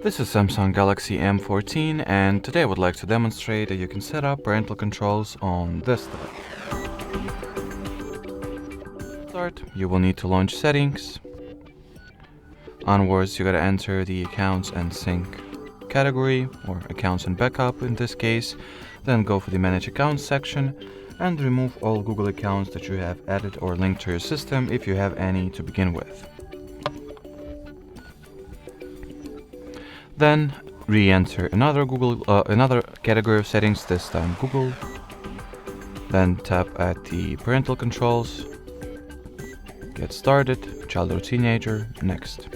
This is Samsung Galaxy M14, and today I would like to demonstrate that you can set up parental controls on this device. To start, you will need to launch settings. Onwards, you gotta enter the accounts and sync category, or accounts and backup in this case. Then go for the manage accounts section and remove all Google accounts that you have added or linked to your system if you have any to begin with. Then re-enter another category of settings, this time Google. Then tap at the parental controls, get started, child or teenager, next.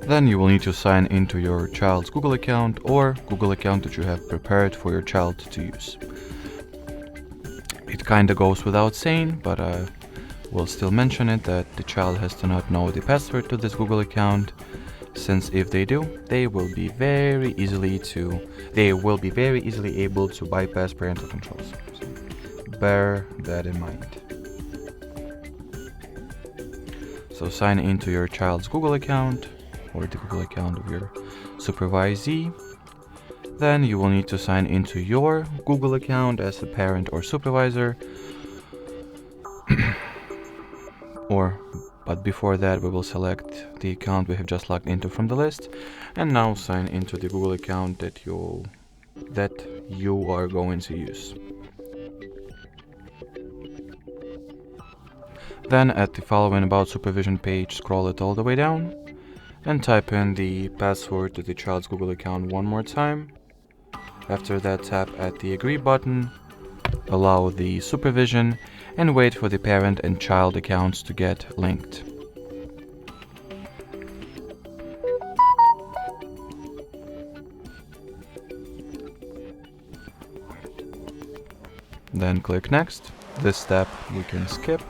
Then you will need to sign into your child's Google account or Google account that you have prepared for your child to use. It kinda goes without saying, but we'll still mention it, that the child has to not know the password to this Google account, since if they do, they will be very easily able to bypass parental controls. So bear that in mind. So sign into your child's Google account or the Google account of your supervisee. Then you will need to sign into your Google account as a parent or supervisor. But before that, we will select the account we have just logged into from the list, and now sign into the Google account that you are going to use. Then at the following About Supervision page, scroll it all the way down and type in the password to the child's Google account one more time. After that, tap at the Agree button, allow the supervision, and wait for the parent and child accounts to get linked. Then click Next. This step we can skip.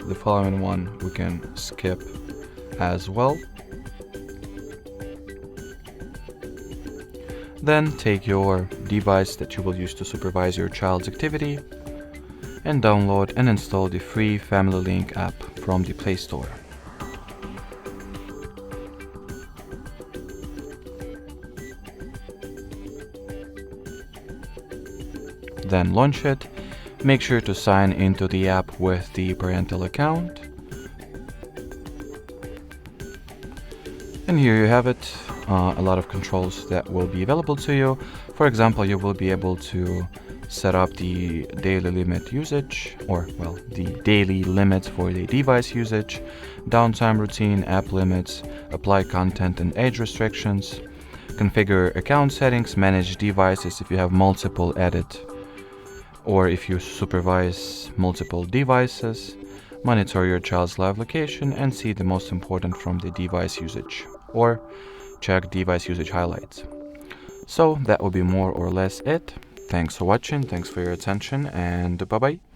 The following one we can skip as well. Then take your device that you will use to supervise your child's activity and download and install the free Family Link app from the Play Store. Then launch it. Make sure to sign into the app with the parental account. And here you have it. A lot of controls that will be available to you. For example, you will be able to set up the daily limit usage, the daily limits for the device usage, downtime routine, app limits, apply content and age restrictions, configure account settings, manage devices if you have multiple added, or if you supervise multiple devices, monitor your child's live location, and see the most important from the device usage, or check device usage highlights. So that will be more or less it. Thanks for watching, thanks for your attention, and bye bye.